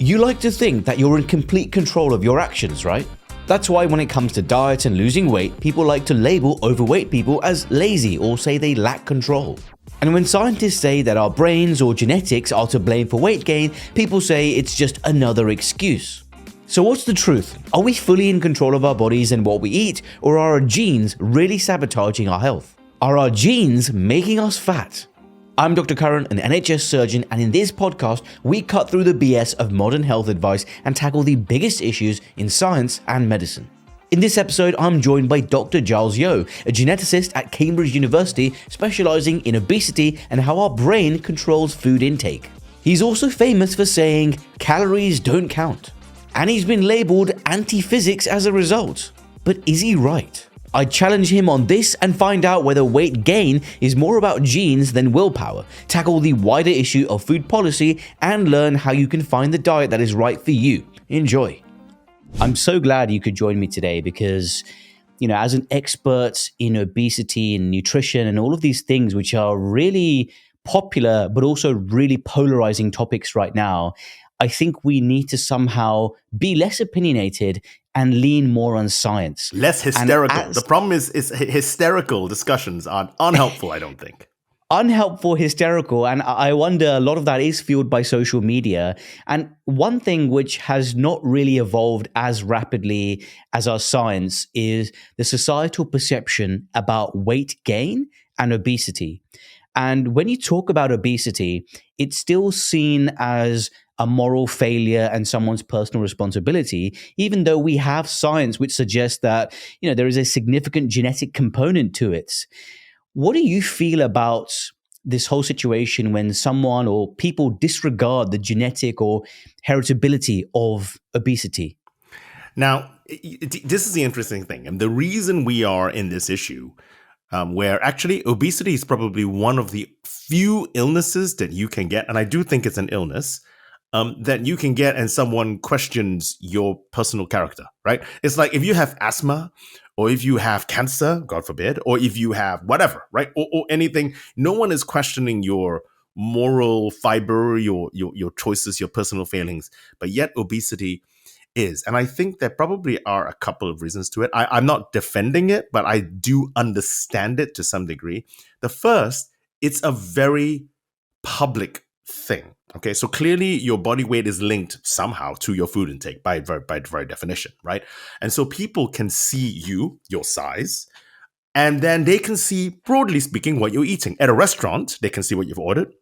You like to think that you're in complete control of your actions, right? That's why when it comes to diet and losing weight, people like to label overweight people as lazy or say they lack control. And when scientists say that our brains or genetics are to blame for weight gain, people say it's just another excuse. So what's the truth? Are we fully in control of our bodies and what we eat, or are our genes really sabotaging our health? Are our genes making us fat? I'm Dr. Karan, an NHS surgeon, and in this podcast, we cut through the BS of modern health advice and tackle the biggest issues in science and medicine. In this episode, I'm joined by Dr. Giles Yeo, a geneticist at Cambridge University specialising in obesity and how our brain controls food intake. He's also famous for saying, calories don't count. And he's been labelled anti-physics as a result. But is he right? I challenge him on this and find out whether weight gain is more about genes than willpower, tackle the wider issue of food policy, and learn how you can find the diet that is right for you. Enjoy. I'm so glad you could join me today because, as an expert in obesity and nutrition and all of these things which are really popular but also really polarizing topics right now, I think we need to somehow be less opinionated and lean more on science. Less hysterical. The problem is hysterical discussions are unhelpful, I don't think. Unhelpful, hysterical, and I wonder a lot of that is fueled by social media. And one thing which has not really evolved as rapidly as our science is the societal perception about weight gain and obesity. And when you talk about obesity, it's still seen as a moral failure and someone's personal responsibility, even though we have science which suggests that, there is a significant genetic component to it. What do you feel about this whole situation when someone or people disregard the genetic or heritability of obesity? Now, this is the interesting thing. And the reason we are in this issue, where actually obesity is probably one of the few illnesses that you can get, and I do think it's an illness, that you can get and someone questions your personal character, right? It's like if you have asthma or if you have cancer, God forbid, or if you have whatever, right? Or anything, no one is questioning your moral fiber, your choices, your personal failings, but yet obesity is. And I think there probably are a couple of reasons to it. I'm not defending it, but I do understand it to some degree. The first, it's a very public thing. Okay, so clearly your body weight is linked somehow to your food intake by very definition, right? And so people can see you, your size, and then they can see, broadly speaking, what you're eating. At a restaurant, they can see what you've ordered.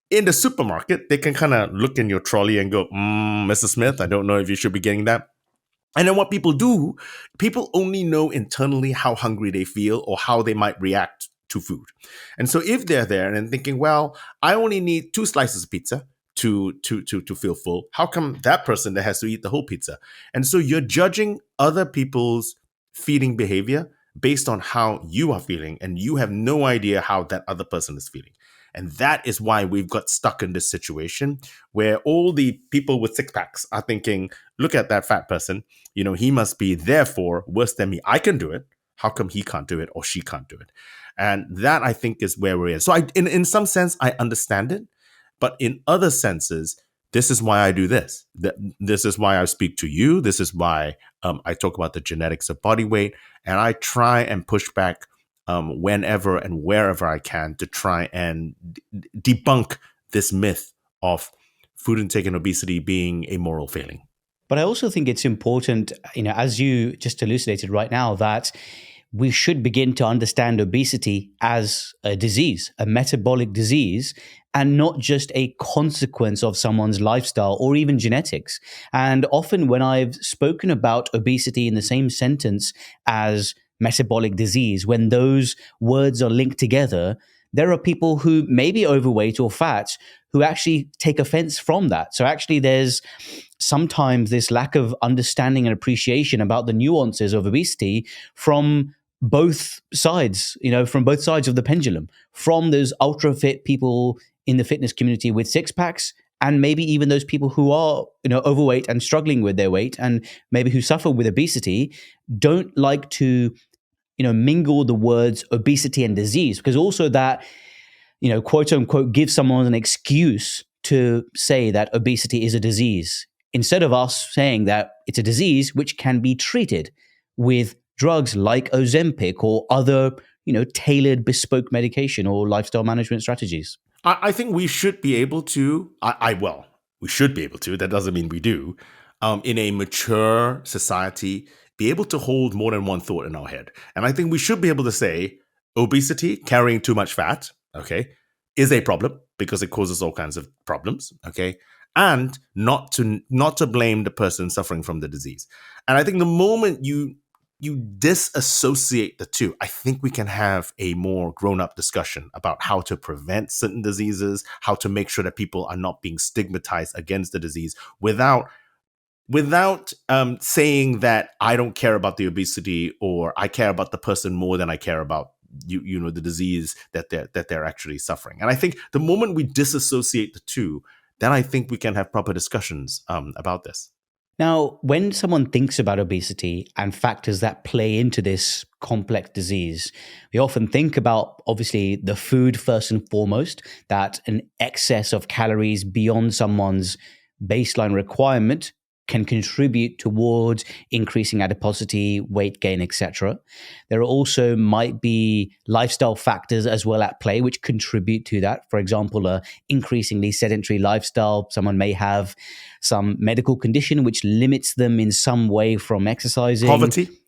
In the supermarket, they can kind of look in your trolley and go, Mr. Smith, I don't know if you should be getting that. And then what people do, people only know internally how hungry they feel or how they might react to food. And so if they're there and thinking, well, I only need 2 slices of pizza to feel full, how come that person that has to eat the whole pizza? And so you're judging other people's feeding behavior based on how you are feeling, and you have no idea how that other person is feeling. And that is why we've got stuck in this situation where all the people with six packs are thinking, look at that fat person, he must be therefore worse than me. I can do it. How come he can't do it or she can't do it? And that, I think, is where we're in. So in some sense, I understand it. But in other senses, this is why I do this. This is why I speak to you. This is why I talk about the genetics of body weight. And I try and push back whenever and wherever I can to try and debunk this myth of food intake and obesity being a moral failing. But I also think it's important, as you just elucidated right now, that we should begin to understand obesity as a disease, a metabolic disease, and not just a consequence of someone's lifestyle or even genetics. And often when I've spoken about obesity in the same sentence as metabolic disease, when those words are linked together, there are people who may be overweight or fat who actually take offense from that. So actually there's sometimes this lack of understanding and appreciation about the nuances of obesity from both sides, from both sides of the pendulum, from those ultra fit people in the fitness community with six packs, and maybe even those people who are, overweight and struggling with their weight, and maybe who suffer with obesity, don't like to, mingle the words obesity and disease, because also that, quote unquote, gives someone an excuse to say that obesity is a disease. instead of us saying that it's a disease which can be treated with drugs like Ozempic or other, tailored bespoke medication or lifestyle management strategies. I think we should be able to. Well, we should be able to. That doesn't mean we do. In a mature society, be able to hold more than one thought in our head, and I think we should be able to say obesity, carrying too much fat, okay, is a problem because it causes all kinds of problems, okay, and not to blame the person suffering from the disease. And I think the moment you disassociate the two, I think we can have a more grown-up discussion about how to prevent certain diseases, how to make sure that people are not being stigmatized against the disease without saying that I don't care about the obesity or I care about the person more than I care about the disease that they're actually suffering. And I think the moment we disassociate the two, then I think we can have proper discussions about this. Now, when someone thinks about obesity and factors that play into this complex disease, we often think about, obviously, the food first and foremost, that an excess of calories beyond someone's baseline requirement can contribute towards increasing adiposity, weight gain, etc. There also might be lifestyle factors as well at play which contribute to that. For example, a increasingly sedentary lifestyle. Someone may have some medical condition which limits them in some way from exercising.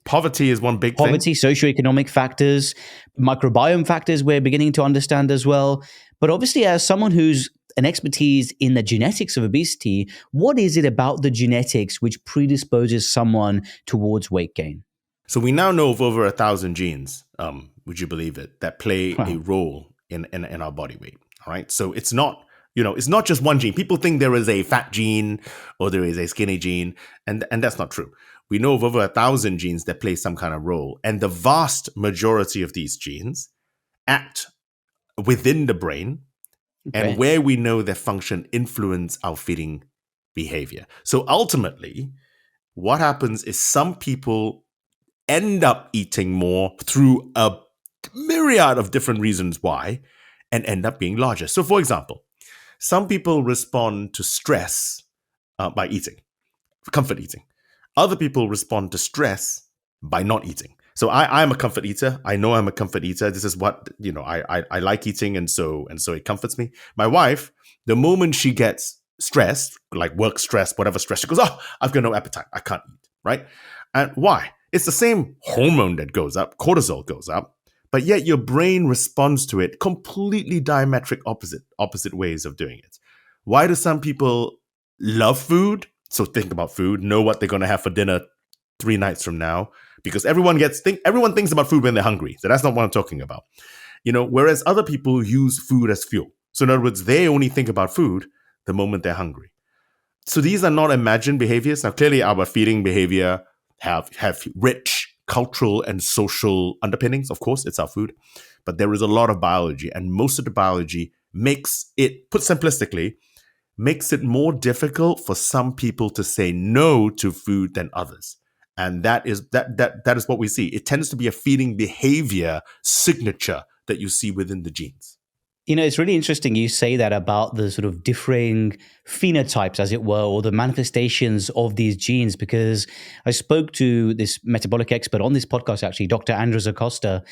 Poverty is one big thing. Poverty, socioeconomic factors, microbiome factors we're beginning to understand as well. But obviously, as someone who's an expertise in the genetics of obesity, what is it about the genetics which predisposes someone towards weight gain? So we now know of over 1,000 genes, would you believe it, that play a role in our body weight. All right. So it's not just one gene. People think there is a fat gene or there is a skinny gene, and that's not true. We know of over 1,000 genes that play some kind of role, and the vast majority of these genes act within the brain. Okay. And where we know their function influence our feeding behavior. So ultimately, what happens is some people end up eating more through a myriad of different reasons why and end up being larger. So for example, some people respond to stress by eating, comfort eating. Other people respond to stress by not eating. So I'm a comfort eater. I know I'm a comfort eater. This is what, I like eating. And so it comforts me. My wife, the moment she gets stressed, like work stress, whatever stress, she goes, oh, I've got no appetite. I can't eat. Right. And why? It's the same hormone that goes up. Cortisol goes up. But yet your brain responds to it completely diametric opposite ways of doing it. Why do some people love food? So think about food, know what they're going to have for dinner 3 nights from now, because everyone thinks about food when they're hungry. So that's not what I'm talking about. Whereas other people use food as fuel. So in other words, they only think about food the moment they're hungry. So these are not imagined behaviors. Now, clearly our feeding behavior have rich cultural and social underpinnings. Of course, it's our food, but there is a lot of biology, and most of the biology makes it, put simplistically, makes it more difficult for some people to say no to food than others. And that is what we see. It tends to be a feeding behavior signature that you see within the genes. It's really interesting you say that about the sort of differing phenotypes, as it were, or the manifestations of these genes, because I spoke to this metabolic expert on this podcast, actually, Dr. Andres Acosta,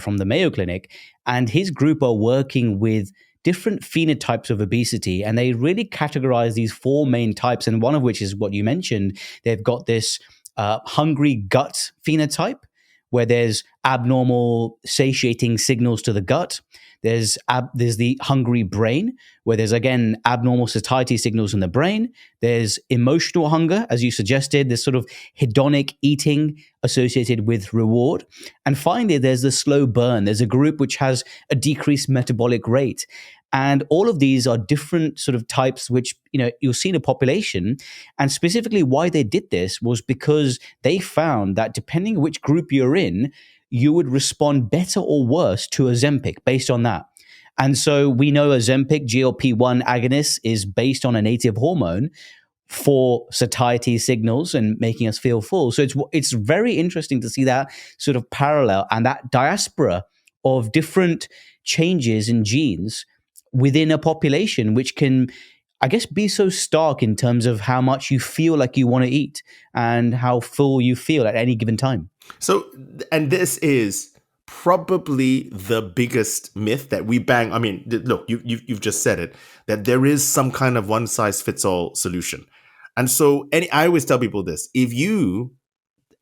from the Mayo Clinic, and his group are working with different phenotypes of obesity, and they really categorize these 4 main types, and one of which is what you mentioned. They've got this hungry gut phenotype, where there's abnormal satiating signals to the gut. There's the hungry brain, where there's, again, abnormal satiety signals in the brain. There's emotional hunger, as you suggested, this sort of hedonic eating associated with reward. And finally, there's the slow burn. There's a group which has a decreased metabolic rate. And all of these are different sort of types which, you'll see in a population. And specifically why they did this was because they found that depending on which group you're in, you would respond better or worse to Ozempic based on that. And so we know Ozempic, GLP-1 agonist, is based on a native hormone for satiety signals and making us feel full. So it's very interesting to see that sort of parallel and that diaspora of different changes in genes within a population, which can I guess, be so stark in terms of how much you feel like you want to eat and how full you feel at any given time? So, and this is probably the biggest myth that we bang. I mean, look, you've just said it, that there is some kind of one size fits all solution. And so, I always tell people this: if you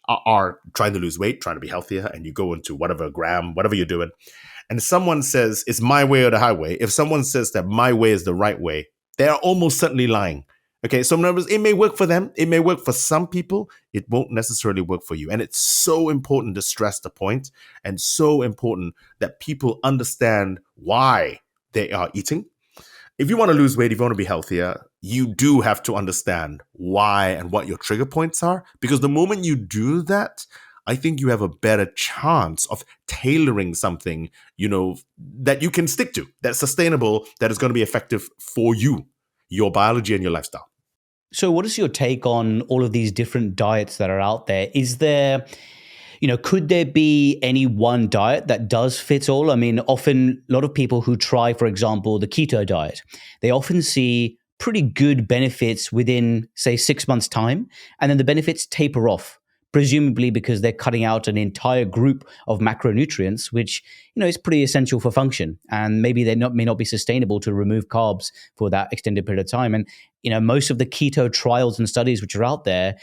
are trying to lose weight, trying to be healthier, and you go into whatever gram, whatever you're doing, and someone says it's my way or the highway, if someone says that my way is the right way, they are almost certainly lying. Okay, so in other words, it may work for them, it may work for some people, it won't necessarily work for you. And it's so important to stress the point, and so important that people understand why they are eating. If you want to lose weight, if you want to be healthier, you do have to understand why and what your trigger points are. Because the moment you do that, I think you have a better chance of tailoring something, that you can stick to, that's sustainable, that is going to be effective for you, your biology and your lifestyle. So what is your take on all of these different diets that are out there? Is there, could there be any one diet that does fit all? I mean, often a lot of people who try, for example, the keto diet, they often see pretty good benefits within, say, 6 months' time, and then the benefits taper off, presumably because they're cutting out an entire group of macronutrients, which, is pretty essential for function. And maybe they may not be sustainable to remove carbs for that extended period of time. And, most of the keto trials and studies which are out there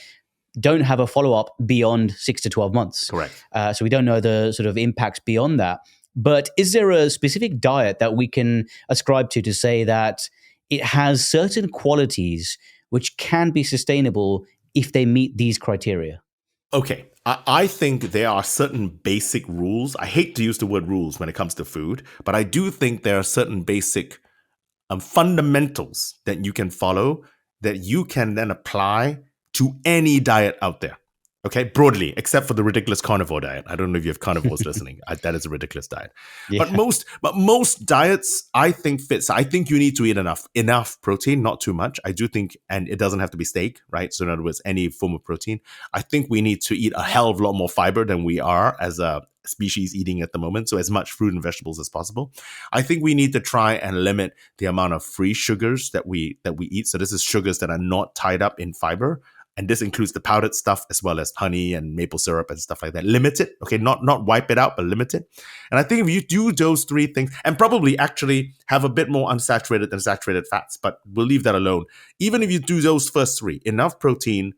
don't have a follow-up beyond 6 to 12 months. Correct. So we don't know the sort of impacts beyond that. But is there a specific diet that we can ascribe to say that it has certain qualities which can be sustainable if they meet these criteria? Okay, I think there are certain basic rules. I hate to use the word rules when it comes to food, but I do think there are certain basic fundamentals that you can follow that you can then apply to any diet out there. Okay, broadly, except for the ridiculous carnivore diet. I don't know if you have carnivores listening. That is a ridiculous diet. Yeah. But most diets, I think, fits. I think you need to eat enough protein, not too much. I do think, and it doesn't have to be steak, right? So in other words, any form of protein. I think we need to eat a hell of a lot more fiber than we are as a species eating at the moment. So as much fruit and vegetables as possible. I think we need to try and limit the amount of free sugars that we eat. So this is sugars that are not tied up in fiber. And this includes the powdered stuff as well as honey and maple syrup and stuff like that. Limit it, okay? Not wipe it out, but limit it. And I think if you do those three things, and probably actually have a bit more unsaturated than saturated fats, but we'll leave that alone. Even if you do those first three, enough protein,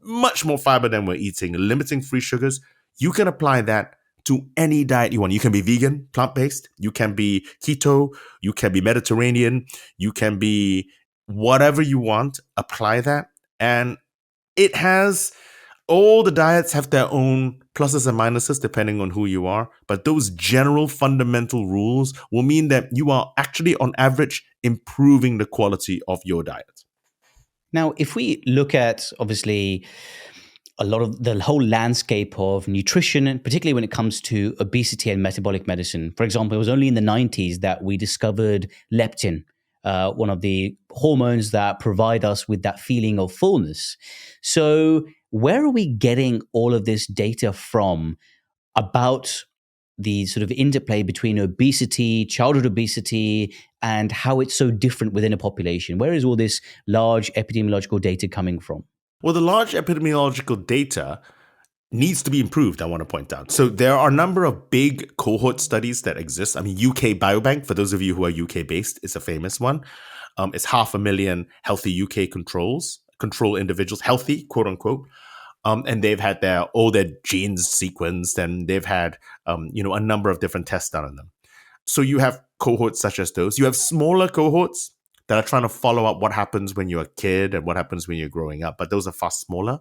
much more fiber than we're eating, limiting free sugars, you can apply that to any diet you want. You can be vegan, plant-based. You can be keto. You can be Mediterranean. You can be whatever you want. Apply that. And all the diets have their own pluses and minuses depending on who you are. But those general fundamental rules will mean that you are actually, on average, improving the quality of your diet. Now, if we look at, obviously, a lot of the whole landscape of nutrition, and particularly when it comes to obesity and metabolic medicine. For example, it was only in the 90s that we discovered leptin, one of the hormones that provide us with that feeling of fullness. So where are we getting all of this data from about the sort of interplay between obesity, childhood obesity, and how it's so different within a population? Where is all this large epidemiological data coming from? Well, the large epidemiological data needs to be improved, I want to point out. So there are a number of big cohort studies that exist. I mean, UK Biobank, for those of you who are UK based, is a famous one. It's 500,000 healthy UK control individuals, healthy, quote unquote. And they've had all their genes sequenced, and they've had, a number of different tests done on them. So you have cohorts such as those. You have smaller cohorts that are trying to follow up what happens when you're a kid and what happens when you're growing up, but those are far smaller.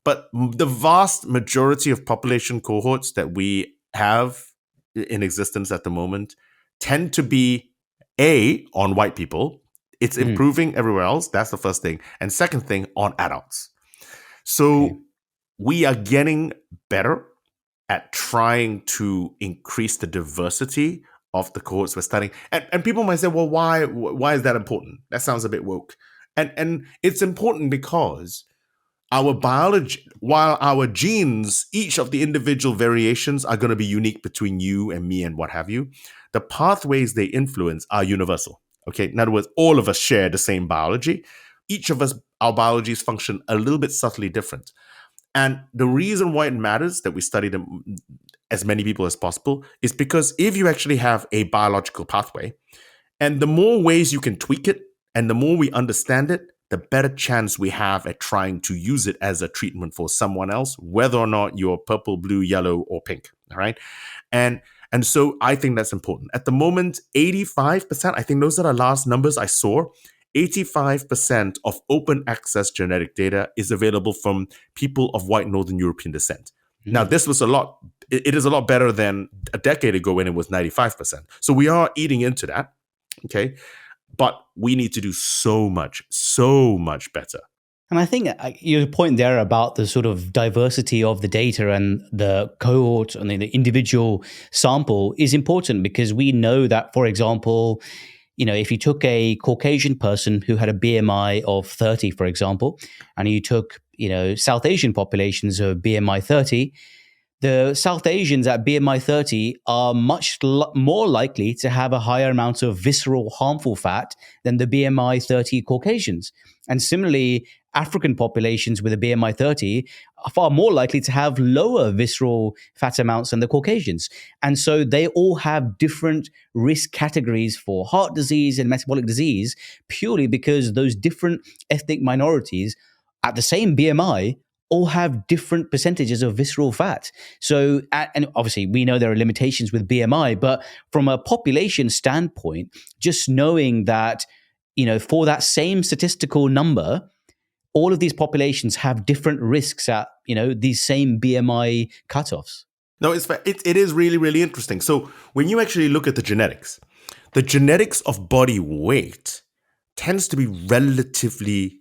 But the vast majority of population cohorts that we have in existence at the moment tend to be on white people. It's improving everywhere else. That's the first thing. And second thing, on adults. So we are getting better at trying to increase the diversity of the cohorts we're studying. And people might say, well, why is that important? That sounds a bit woke. And it's important because our biology, while our genes, each of the individual variations are going to be unique between you and me and what have you, the pathways they influence are universal. Okay, in other words, all of us share the same biology. Each of us, our biologies function a little bit subtly different. And the reason why it matters that we study them as many people as possible is because if you actually have a biological pathway, and the more ways you can tweak it, and the more we understand it, the better chance we have at trying to use it as a treatment for someone else, whether or not you're purple, blue, yellow, or pink. All right. And so I think that's important. At the moment, 85%, I think those are the last numbers I saw. 85% of open access genetic data is available from people of white Northern European descent. Now, this was it is a lot better than a decade ago when it was 95%. So we are eating into that. Okay. But we need to do so much better. And I think your point there about the sort of diversity of the data and the cohort and the individual sample is important, because we know that, for example, if you took a Caucasian person who had a BMI of 30, for example, and you took, South Asian populations of BMI 30, the South Asians at BMI 30 are much more likely to have a higher amount of visceral harmful fat than the BMI 30 Caucasians. And similarly, African populations with a BMI 30 are far more likely to have lower visceral fat amounts than the Caucasians. And so they all have different risk categories for heart disease and metabolic disease, purely because those different ethnic minorities at the same BMI all have different percentages of visceral fat. So, and obviously we know there are limitations with BMI, but from a population standpoint, just knowing that, for that same statistical number, all of these populations have different risks at, these same BMI cutoffs. No, it is really, really interesting. So when you actually look at the genetics of body weight tends to be relatively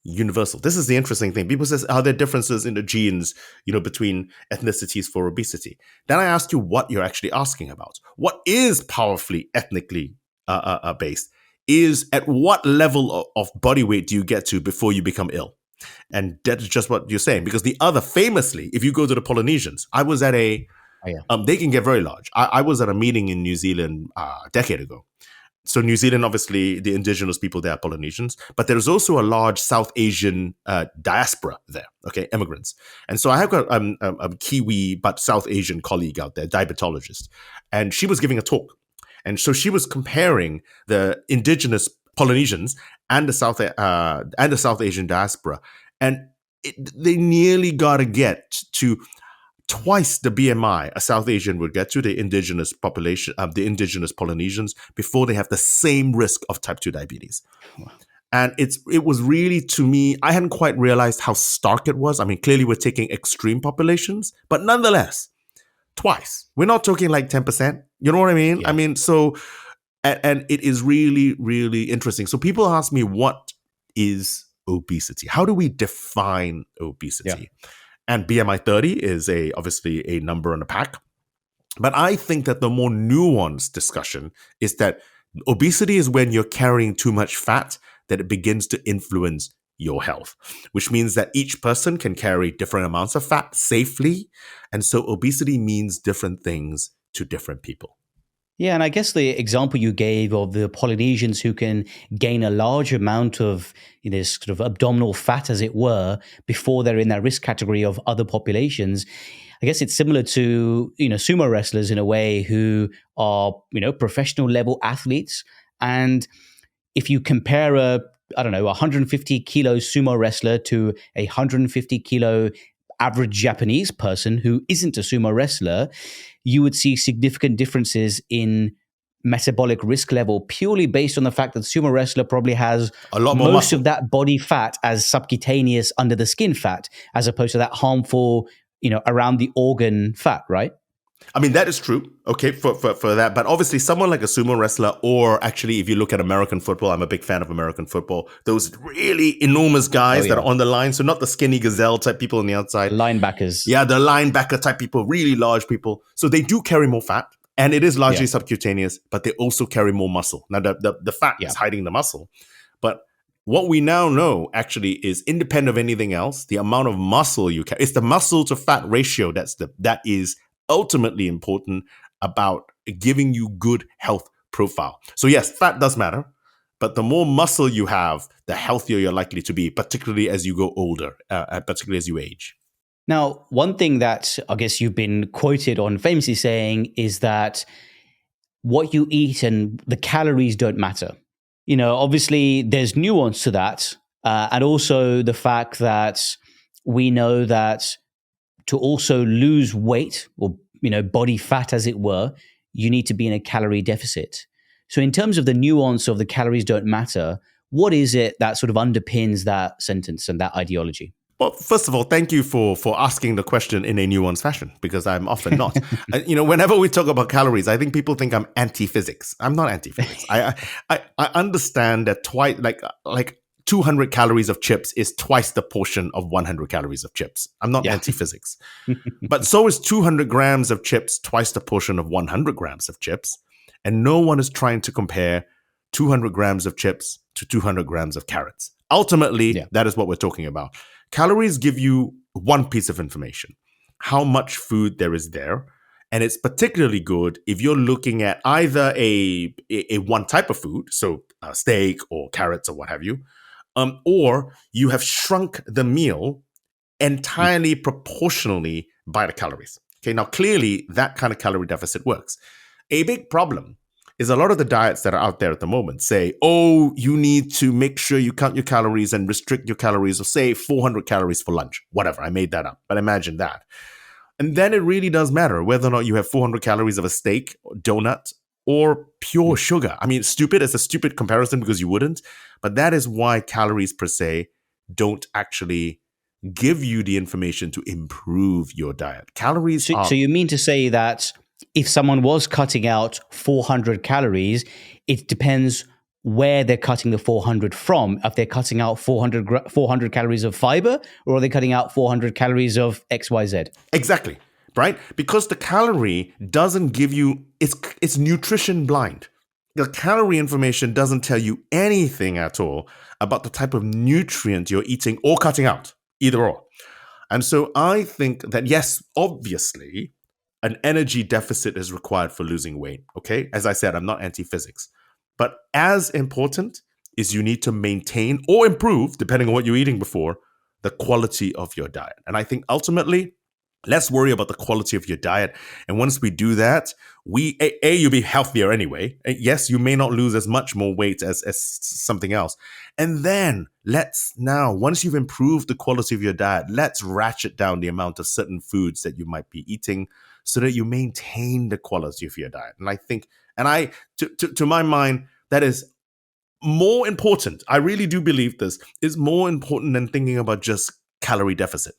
universal. This is the interesting thing. People say, are there differences in the genes, between ethnicities for obesity? Then I ask you what you're actually asking about. What is powerfully ethnically based? Is at what level of body weight do you get to before you become ill? And that's just what you're saying. Because the other, famously, if you go to the Polynesians, I was at they can get very large. I was at a meeting in New Zealand a decade ago. So New Zealand, obviously, the indigenous people there are Polynesians, but there's also a large South Asian diaspora there, okay, immigrants. And so I have got a Kiwi but South Asian colleague out there, diabetologist, and she was giving a talk. And so she was comparing the indigenous Polynesians and the South Asian diaspora, and they nearly got to get to twice the BMI a South Asian would get to the indigenous population, the indigenous Polynesians, before they have the same risk of type 2 diabetes. Wow. And it was really, to me, I hadn't quite realized how stark it was. I mean, clearly we're taking extreme populations, but nonetheless, twice. We're not talking like 10%. You know what I mean? Yeah. I mean, so, and it is really, really interesting. So people ask me, what is obesity? How do we define obesity? Yeah. And BMI 30 is obviously a number on a pack. But I think that the more nuanced discussion is that obesity is when you're carrying too much fat that it begins to influence your health, which means that each person can carry different amounts of fat safely. And so obesity means different things to different people. Yeah, and I guess the example you gave of the Polynesians who can gain a large amount of sort of abdominal fat, as it were, before they're in that risk category of other populations, I guess it's similar to sumo wrestlers in a way, who are professional level athletes. And if you compare a 150 kilo sumo wrestler to a 150 kilo average Japanese person who isn't a sumo wrestler, you would see significant differences in metabolic risk level, purely based on the fact that the sumo wrestler probably has a lot more most muscle of that body fat as subcutaneous under the skin fat, as opposed to that harmful, around the organ fat, right? I mean, that is true, okay, for that. But obviously, someone like a sumo wrestler, or actually, if you look at American football, I'm a big fan of American football, those really enormous guys that are on the line. So not the skinny gazelle type people on the outside. Linebackers. Yeah, the linebacker type people, really large people. So they do carry more fat, and it is largely subcutaneous, but they also carry more muscle. Now, the fat is hiding the muscle. But what we now know actually is, independent of anything else, the amount of muscle you carry, it's the muscle to fat ratio that is ultimately important about giving you good health profile. So yes, fat does matter, But the more muscle you have, the healthier you're likely to be, particularly as you go older, particularly as you age. Now, one thing that I guess you've been quoted on famously saying is that what you eat and the calories don't matter. Obviously, there's nuance to that. And also the fact that we know that to also lose weight or, body fat, as it were, you need to be in a calorie deficit. So in terms of the nuance of the calories don't matter, what is it that sort of underpins that sentence and that ideology? Well, first of all, thank you for asking the question in a nuanced fashion, because I'm often not. Whenever we talk about calories, I think people think I'm anti-physics. I'm not anti-physics. I understand that twice, like 200 calories of chips is twice the portion of 100 calories of chips. I'm not anti-physics. But so is 200 grams of chips twice the portion of 100 grams of chips. And no one is trying to compare 200 grams of chips to 200 grams of carrots. Ultimately, that is what we're talking about. Calories give you one piece of information, how much food there is there. And it's particularly good if you're looking at either a one type of food, so steak or carrots or what have you, or you have shrunk the meal entirely proportionally by the calories. Okay, now clearly that kind of calorie deficit works. A big problem is a lot of the diets that are out there at the moment say, oh, you need to make sure you count your calories and restrict your calories, or say 400 calories for lunch. Whatever, I made that up, but imagine that. And then it really does matter whether or not you have 400 calories of a steak, or donut, or pure sugar. I mean, stupid. It's a stupid comparison because you wouldn't, but that is why calories per se don't actually give you the information to improve your diet. Calories So you mean to say that if someone was cutting out 400 calories, it depends where they're cutting the 400 from. If they're cutting out 400 calories of fiber, or are they cutting out 400 calories of XYZ? Exactly, right? Because the calorie doesn't give you, it's nutrition blind. The calorie information doesn't tell you anything at all about the type of nutrient you're eating or cutting out, either or. And so I think that, yes, obviously, an energy deficit is required for losing weight, okay? As I said, I'm not anti-physics. But as important is you need to maintain or improve, depending on what you're eating before, the quality of your diet. And I think ultimately, let's worry about the quality of your diet. And once we do that, you'll be healthier anyway. Yes, you may not lose as much more weight as something else. And then once you've improved the quality of your diet, let's ratchet down the amount of certain foods that you might be eating so that you maintain the quality of your diet. And I think, to my mind, that is more important. I really do believe this is more important than thinking about just calorie deficit.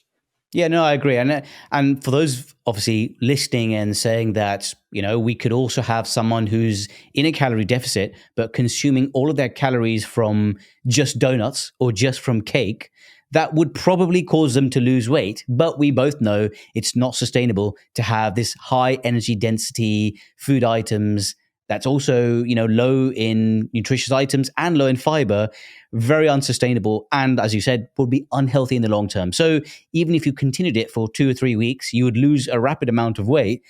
Yeah, no, I agree. And for those obviously listening and saying that, we could also have someone who's in a calorie deficit, but consuming all of their calories from just donuts or just from cake, that would probably cause them to lose weight. But we both know it's not sustainable to have this high energy density food items that's also, low in nutritious items and low in fiber, very unsustainable. And as you said, would be unhealthy in the long term. So even if you continued it for 2 or 3 weeks, you would lose a rapid amount of weight,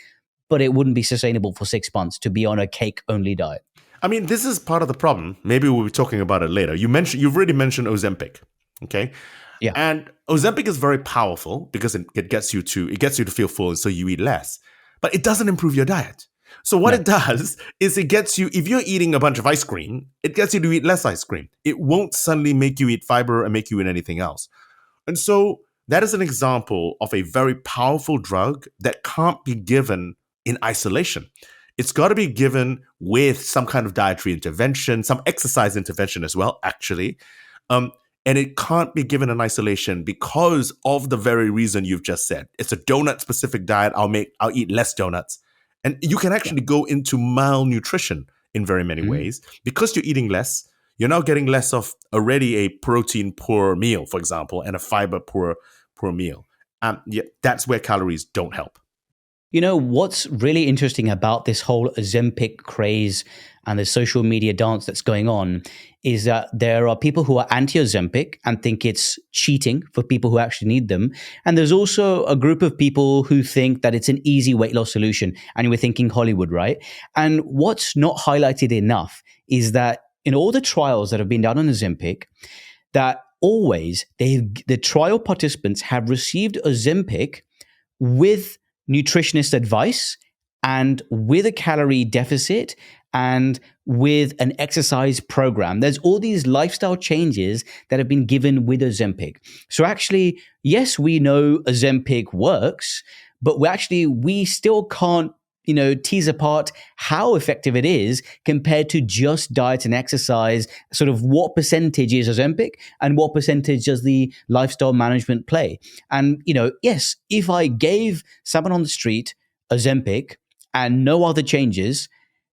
but it wouldn't be sustainable for 6 months to be on a cake only diet. I mean, this is part of the problem. Maybe we'll be talking about it later. You've already mentioned Ozempic. Okay. Yeah. And Ozempic is very powerful because it gets you to feel full, and so you eat less. But it doesn't improve your diet. So what it does is it gets you, if you're eating a bunch of ice cream, it gets you to eat less ice cream. It won't suddenly make you eat fiber and make you eat anything else. And so that is an example of a very powerful drug that can't be given in isolation. It's got to be given with some kind of dietary intervention, some exercise intervention as well, actually. And it can't be given in isolation because of the very reason you've just said. It's a donut-specific diet. I'll eat less donuts. And you can actually go into malnutrition in very many ways. Because you're eating less, you're now getting less of already a protein-poor meal, for example, and a fiber-poor meal. That's where calories don't help. What's really interesting about this whole Ozempic craze and the social media dance that's going on is that there are people who are anti-Ozempic and think it's cheating for people who actually need them. And there's also a group of people who think that it's an easy weight loss solution. And we're thinking Hollywood, right? And what's not highlighted enough is that in all the trials that have been done on Ozempic, that always the trial participants have received Ozempic with nutritionist advice and with a calorie deficit and with an exercise program. There's all these lifestyle changes that have been given with Ozempic. So actually, yes, we know Ozempic works, but we still can't tease apart how effective it is compared to just diet and exercise, sort of what percentage is Ozempic and what percentage does the lifestyle management play. And, yes, if I gave someone on the street Ozempic and no other changes,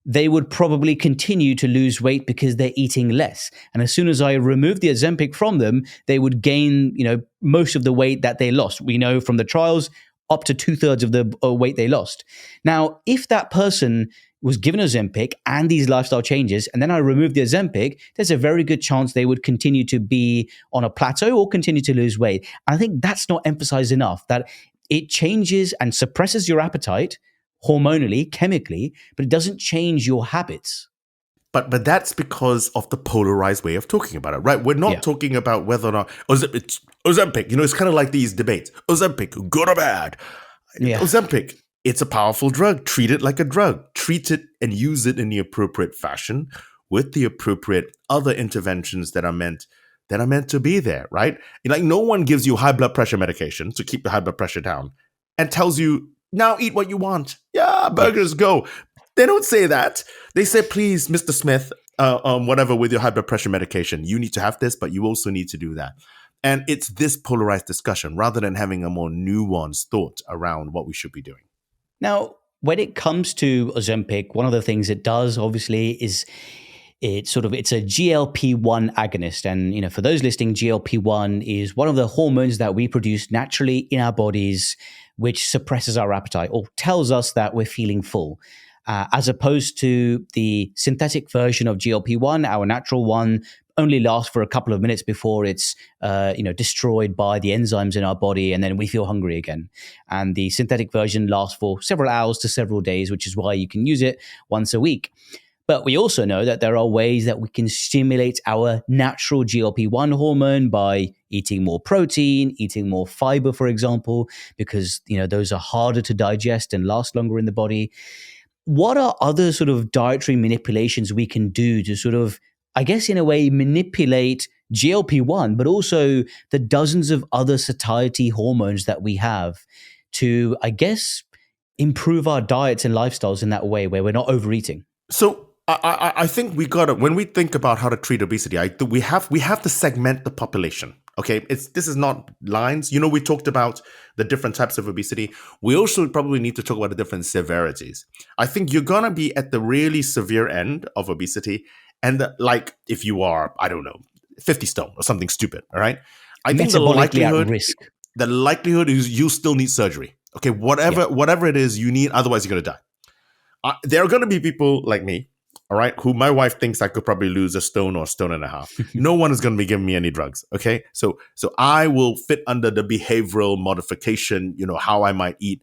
they would probably continue to lose weight because they're eating less. And as soon as I remove the Ozempic from them, they would gain, most of the weight that they lost. We know from the trials, up to 2/3 of the weight they lost. Now, if that person was given Ozempic and these lifestyle changes, and then I removed the Ozempic, there's a very good chance they would continue to be on a plateau or continue to lose weight. And I think that's not emphasized enough, that it changes and suppresses your appetite hormonally, chemically, but it doesn't change your habits. But that's because of the polarized way of talking about it, right? We're not talking about whether or not Ozempic, it's kind of like these debates. Ozempic, good or bad? Yeah. Ozempic, it's a powerful drug. Treat it like a drug. Treat it and use it in the appropriate fashion with the appropriate other interventions that are meant to be there, right? Like no one gives you high blood pressure medication to keep the high blood pressure down and tells you, now eat what you want. Yeah, burgers, go. They don't say that. They say, please, Mr. Smith, whatever, with your high blood pressure medication, you need to have this, but you also need to do that. And it's this polarized discussion rather than having a more nuanced thought around what we should be doing. Now, when it comes to Ozempic, one of the things it does, obviously, is it's a GLP-1 agonist. And, for those listening, GLP-1 is one of the hormones that we produce naturally in our bodies, which suppresses our appetite or tells us that we're feeling full. As opposed to the synthetic version of GLP-1, our natural one only lasts for a couple of minutes before it's destroyed by the enzymes in our body, and then we feel hungry again. And the synthetic version lasts for several hours to several days, which is why you can use it once a week. But we also know that there are ways that we can stimulate our natural GLP-1 hormone by eating more protein, eating more fiber, for example, because those are harder to digest and last longer in the body. What are other sort of dietary manipulations we can do to sort of, I guess, in a way, manipulate GLP-1, but also the dozens of other satiety hormones that we have to, I guess, improve our diets and lifestyles in that way where we're not overeating? So I think we got to, when we think about how to treat obesity, we have to segment the population. Okay, this is not lines. We talked about the different types of obesity. We also probably need to talk about the different severities. I think you're gonna be at the really severe end of obesity, and like if you are, I don't know, 50 stone or something stupid. All right, I think the likelihood is you still need surgery. Okay, whatever it is you need, otherwise you're gonna die. There are gonna be people like me. All right, who my wife thinks I could probably lose a stone or a stone and a half. No one is going to be giving me any drugs. Okay, so I will fit under the behavioral modification. How I might eat.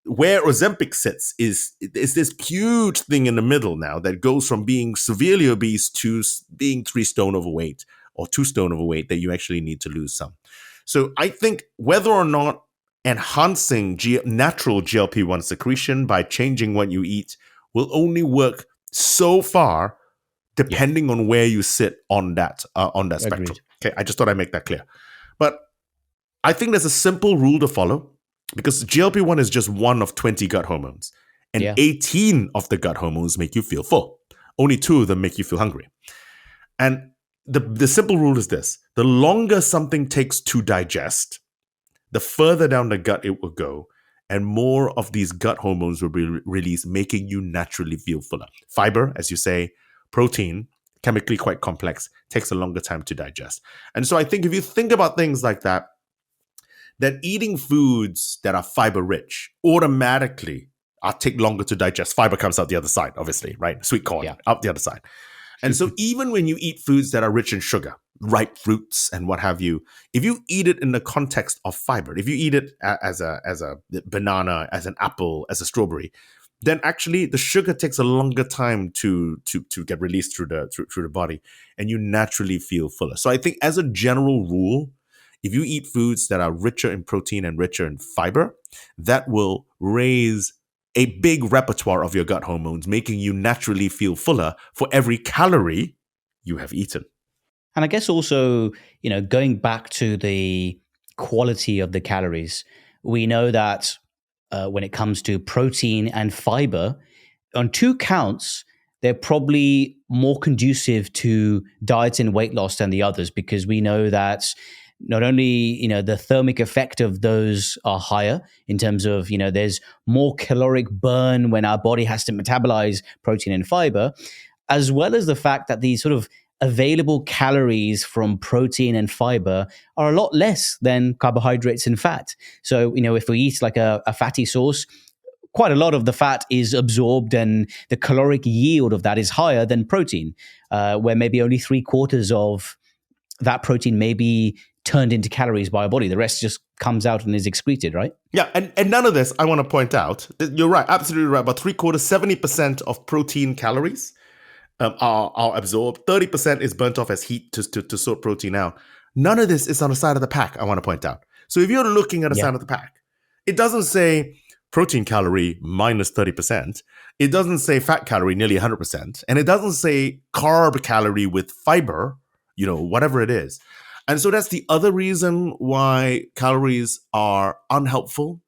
Where Ozempic sits is this huge thing in the middle now that goes from being severely obese to being 3 stone overweight or 2 stone overweight that you actually need to lose some. So I think whether or not enhancing natural GLP-1 secretion by changing what you eat will only work so far, depending on where you sit on that spectrum. Agreed. Okay, I just thought I'd make that clear. But I think there's a simple rule to follow because GLP-1 is just one of 20 gut hormones, and 18 of the gut hormones make you feel full. Only 2 of them make you feel hungry. And the simple rule is this: the longer something takes to digest, the further down the gut it will go, and more of these gut hormones will be released, making you naturally feel fuller. Fiber, as you say, protein, chemically quite complex, takes a longer time to digest. And so I think if you think about things like that, then eating foods that are fiber rich automatically take longer to digest. Fiber comes out the other side, obviously, right? Sweet corn out the other side. And so even when you eat foods that are rich in sugar, ripe fruits and what have you, if you eat it in the context of fiber, if you eat it as a banana, as an apple, as a strawberry, then actually the sugar takes a longer time to get released through the body, and you naturally feel fuller. So I think as a general rule, if you eat foods that are richer in protein and richer in fiber, that will raise a big repertoire of your gut hormones, making you naturally feel fuller for every calorie you have eaten. And I guess also, going back to the quality of the calories, we know that when it comes to protein and fiber, on two counts, they're probably more conducive to diets and weight loss than the others, because we know that not only the thermic effect of those are higher in terms of there's more caloric burn when our body has to metabolize protein and fiber, as well as the fact that these sort of available calories from protein and fiber are a lot less than carbohydrates and fat. So, if we eat like a fatty sauce, quite a lot of the fat is absorbed and the caloric yield of that is higher than protein, where maybe only 3/4 of that protein may be turned into calories by our body. The rest just comes out and is excreted, right? Yeah, and none of this, I want to point out, you're right, absolutely right, about 3/4, 70% of protein calories are absorbed. 30% is burnt off as heat to sort protein out. None of this is on the side of the pack, I want to point out. So if you're looking at the side of the pack, it doesn't say protein calorie minus 30%. It doesn't say fat calorie nearly 100%. And it doesn't say carb calorie with fiber, whatever it is. And so that's the other reason why calories are unhelpful.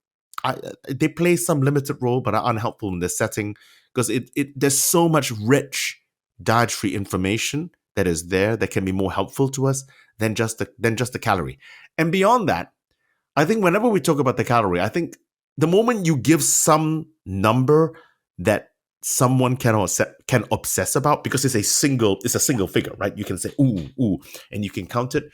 They play some limited role, but are unhelpful in this setting, because there's so much rich dietary information that is there that can be more helpful to us than just the calorie. And beyond that, I think whenever we talk about the calorie, I think the moment you give some number that someone can obsess about, because it's a single figure, right? You can say ooh, and you can count it.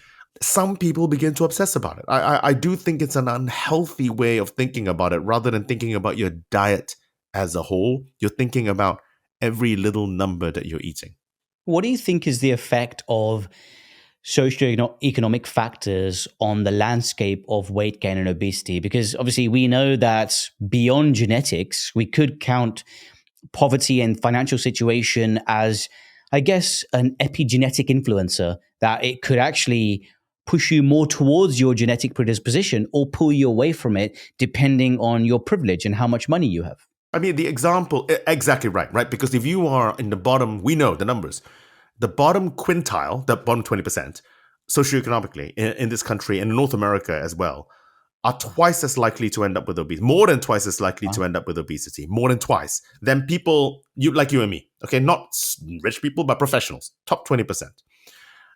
Some people begin to obsess about it. I do think it's an unhealthy way of thinking about it. Rather than thinking about your diet as a whole, you're thinking about every little number that you're eating. What do you think is the effect of socioeconomic factors on the landscape of weight gain and obesity? Because obviously we know that beyond genetics, we could count poverty and financial situation as, I guess, an epigenetic influencer, that it could actually push you more towards your genetic predisposition or pull you away from it, depending on your privilege and how much money you have. I mean, the example, exactly right? Because if you are in the bottom, we know the numbers, the bottom quintile, the bottom 20%, socioeconomically in this country and in North America as well, are twice as likely to end up with obesity, more than twice as likely to end up with obesity, more than twice, than people like you and me, okay? Not rich people, but professionals, top 20%.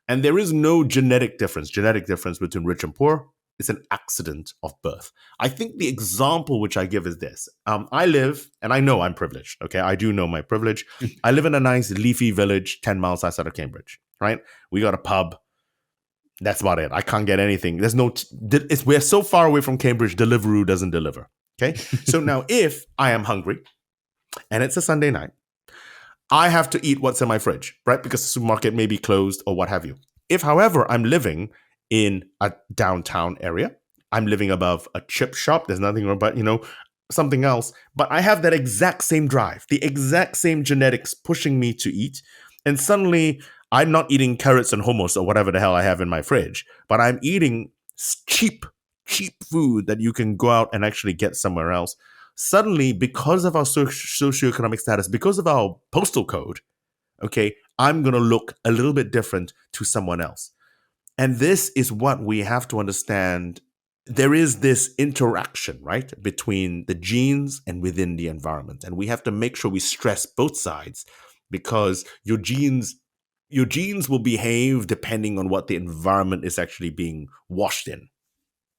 And there is no genetic difference between rich and poor. It's an accident of birth. I think the example which I give is this. I live, and I know I'm privileged, okay? I do know my privilege. I live in a nice leafy village 10 miles outside of Cambridge, right? We got a pub. That's about it. I can't get anything. We're so far away from Cambridge, Deliveroo doesn't deliver, okay? So now if I am hungry and it's a Sunday night, I have to eat what's in my fridge, right? Because the supermarket may be closed or what have you. If, however, I'm living in a downtown area, I'm living above a chip shop, there's nothing wrong, but something else, but I have that exact same drive, the exact same genetics pushing me to eat, and suddenly I'm not eating carrots and hummus or whatever the hell I have in my fridge, but I'm eating cheap food that you can go out and actually get somewhere else. Suddenly, because of our socioeconomic status, because of our postal code, okay, I'm going to look a little bit different to someone else. And this is what we have to understand. There is this interaction, right, between the genes and within the environment. And we have to make sure we stress both sides, because your genes will behave depending on what the environment is actually being washed in.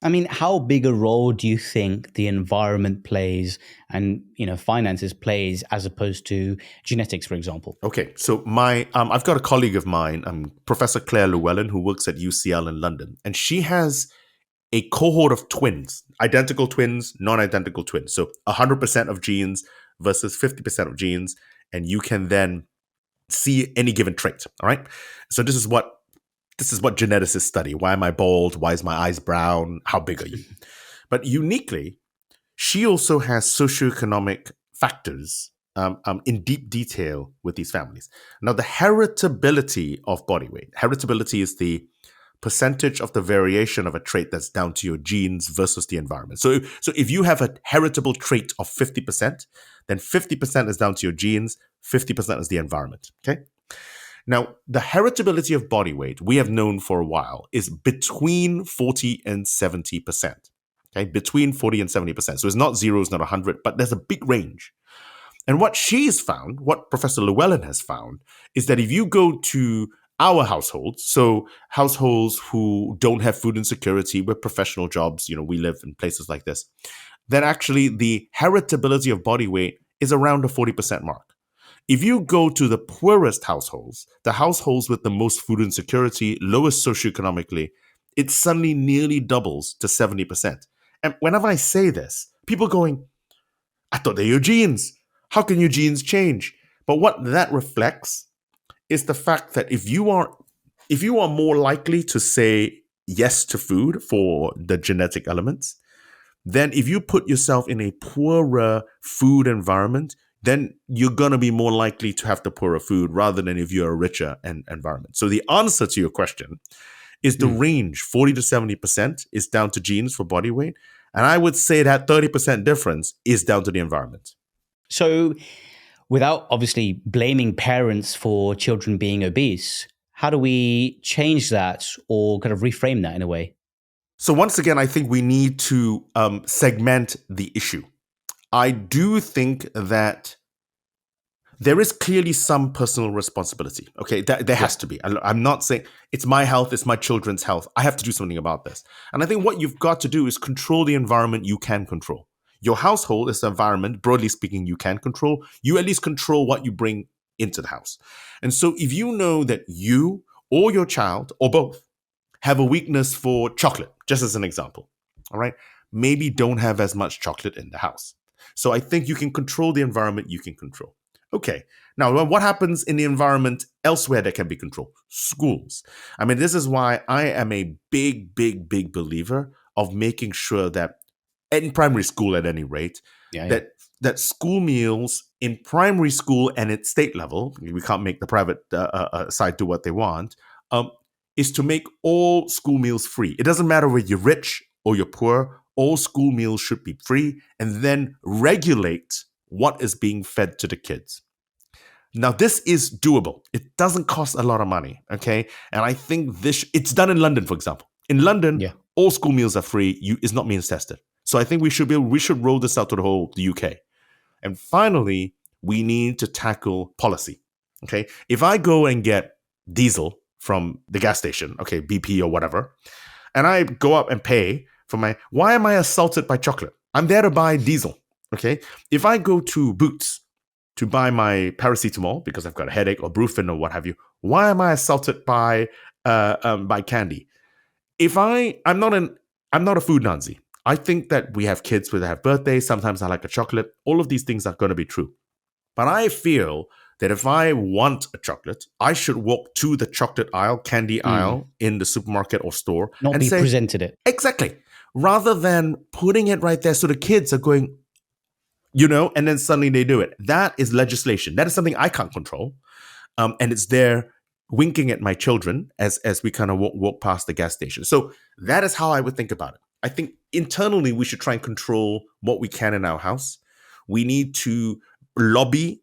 I mean, how big a role do you think the environment plays and, finances plays as opposed to genetics, for example? Okay, so I've got a colleague of mine, Professor Claire Llewellyn, who works at UCL in London, and she has a cohort of twins, identical twins, non-identical twins. So 100% of genes versus 50% of genes, and you can then see any given trait, all right? So this is what geneticists study. Why am I bald? Why is my eyes brown? How big are you? But uniquely, she also has socioeconomic factors in deep detail with these families. Now, the heritability of body weight. Heritability is the percentage of the variation of a trait that's down to your genes versus the environment. So if you have a heritable trait of 50%, then 50% is down to your genes, 50% is the environment. Okay. Now, the heritability of body weight, we have known for a while, is between 40 and 70%. Okay, between 40 and 70%. So it's not zero, it's not 100, but there's a big range. And what she's found, what Professor Llewellyn has found, is that if you go to our households, so households who don't have food insecurity with professional jobs, we live in places like this, then actually the heritability of body weight is around the 40% mark. If you go to the poorest households, the households with the most food insecurity, lowest socioeconomically, it suddenly nearly doubles to 70%. And whenever I say this, people going, I thought they're your genes. How can your genes change? But what that reflects is the fact that if you are more likely to say yes to food for the genetic elements, then if you put yourself in a poorer food environment, then you're going to be more likely to have the poorer food rather than if you're a richer environment. So the answer to your question is the range, 40 to 70% is down to genes for body weight. And I would say that 30% difference is down to the environment. So without obviously blaming parents for children being obese, how do we change that or kind of reframe that in a way? So once again, I think we need to segment the issue. I do think that there is clearly some personal responsibility. Okay, there has to be. I'm not saying it's my health, it's my children's health. I have to do something about this. And I think what you've got to do is control the environment you can control. Your household is the environment, broadly speaking, you can control. You at least control what you bring into the house. And so if you know that you or your child or both have a weakness for chocolate, just as an example, all right, maybe don't have as much chocolate in the house. So I think you can control the environment you can control. Okay, now what happens in the environment elsewhere that can be controlled? Schools. I mean, this is why I am a big believer of making sure that in primary school at any rate, that school meals in primary school and at state level, we can't make the private side do what they want, is to make all school meals free. It doesn't matter whether you're rich or you're poor, all school meals should be free, and then regulate what is being fed to the kids. Now, this is doable. It doesn't cost a lot of money, okay? And I think it's done in London, for example. In London, all school meals are free. It's not means tested. So I think we should roll this out to the UK. And finally, we need to tackle policy, okay? If I go and get diesel from the gas station, okay, BP or whatever, and I go up and pay for why am I assaulted by chocolate? I'm there to buy diesel, okay? If I go to Boots to buy my paracetamol because I've got a headache or Brufen or what have you, why am I assaulted by candy? I'm not a food Nazi. I think that we have kids who have birthdays. Sometimes I like a chocolate. All of these things are going to be true. But I feel that if I want a chocolate, I should walk to the chocolate aisle, candy aisle in the supermarket or store. Not be presented it. Exactly. Rather than putting it right there so the kids are going, and then suddenly they do it. That is legislation. That is something I can't control. And it's there winking at my children as we kind of walk past the gas station. So that is how I would think about it. I think internally we should try and control what we can in our house. We need to lobby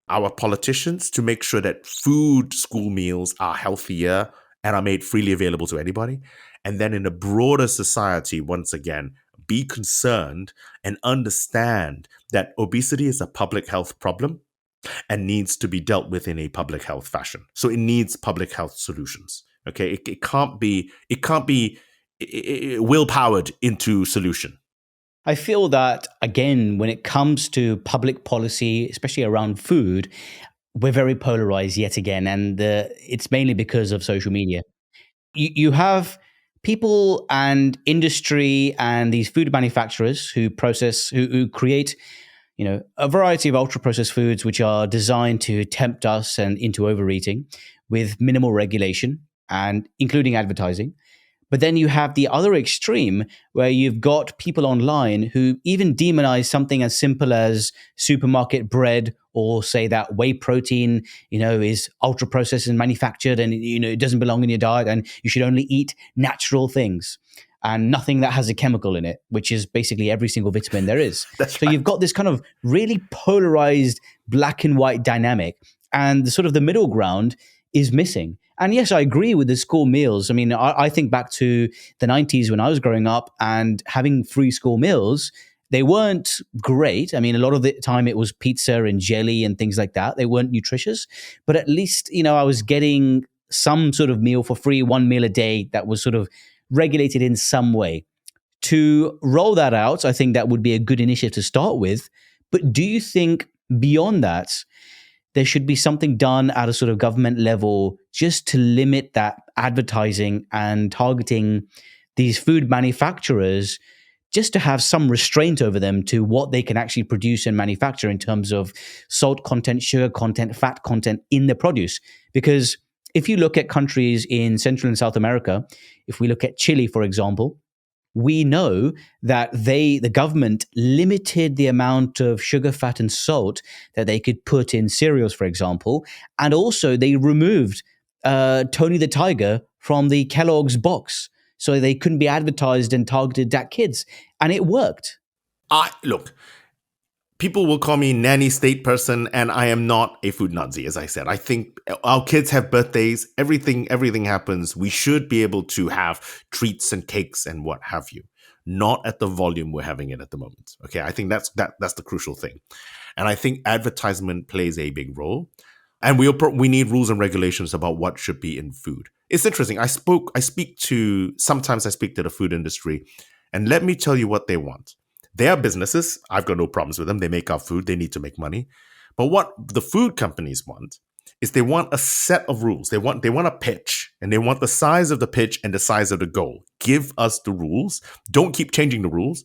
our politicians to make sure that food school meals are healthier and are made freely available to anybody. And then in a broader society, once again, be concerned and understand that obesity is a public health problem and needs to be dealt with in a public health fashion. So it needs public health solutions. Okay, it can't be will-powered into solution. I feel that, again, when it comes to public policy, especially around food, we're very polarized yet again. And it's mainly because of social media. You have people and industry and these food manufacturers who create, a variety of ultra-processed foods which are designed to tempt us and into overeating with minimal regulation and including advertising. But then you have the other extreme where you've got people online who even demonize something as simple as supermarket bread, or say that whey protein, is ultra processed and manufactured, and it doesn't belong in your diet, and you should only eat natural things and nothing that has a chemical in it, which is basically every single vitamin there is. That's So right. you've got this kind of really polarized black and white dynamic, and the sort of the middle ground is missing. And yes, I agree with the school meals. I mean, I think back to the 90s when I was growing up and having free school meals. They weren't great. I mean, a lot of the time it was pizza and jelly and things like that. They weren't nutritious, but at least, I was getting some sort of meal for free, one meal a day that was sort of regulated in some way. To roll that out, I think that would be a good initiative to start with. But do you think beyond that, there should be something done at a sort of government level just to limit that advertising and targeting these food manufacturers, just to have some restraint over them to what they can actually produce and manufacture in terms of salt content, sugar content, fat content in the produce? Because if you look at countries in Central and South America, if we look at Chile, for example, we know that the government limited the amount of sugar, fat, and salt that they could put in cereals, for example. And also they removed Tony the Tiger from the Kellogg's box, so they couldn't be advertised and targeted at kids. And it worked. Look, people will call me nanny state person, and I am not a food Nazi, as I said. I think our kids have birthdays, everything happens. We should be able to have treats and cakes and what have you, not at the volume we're having it at the moment. Okay, I think that's the crucial thing. And I think advertisement plays a big role. And we need rules and regulations about what should be in food. It's interesting. Sometimes I speak to the food industry, and let me tell you what they want. They are businesses. I've got no problems with them. They make our food. They need to make money. But what the food companies want is they want a set of rules. They want a pitch, and they want the size of the pitch and the size of the goal. Give us the rules. Don't keep changing the rules.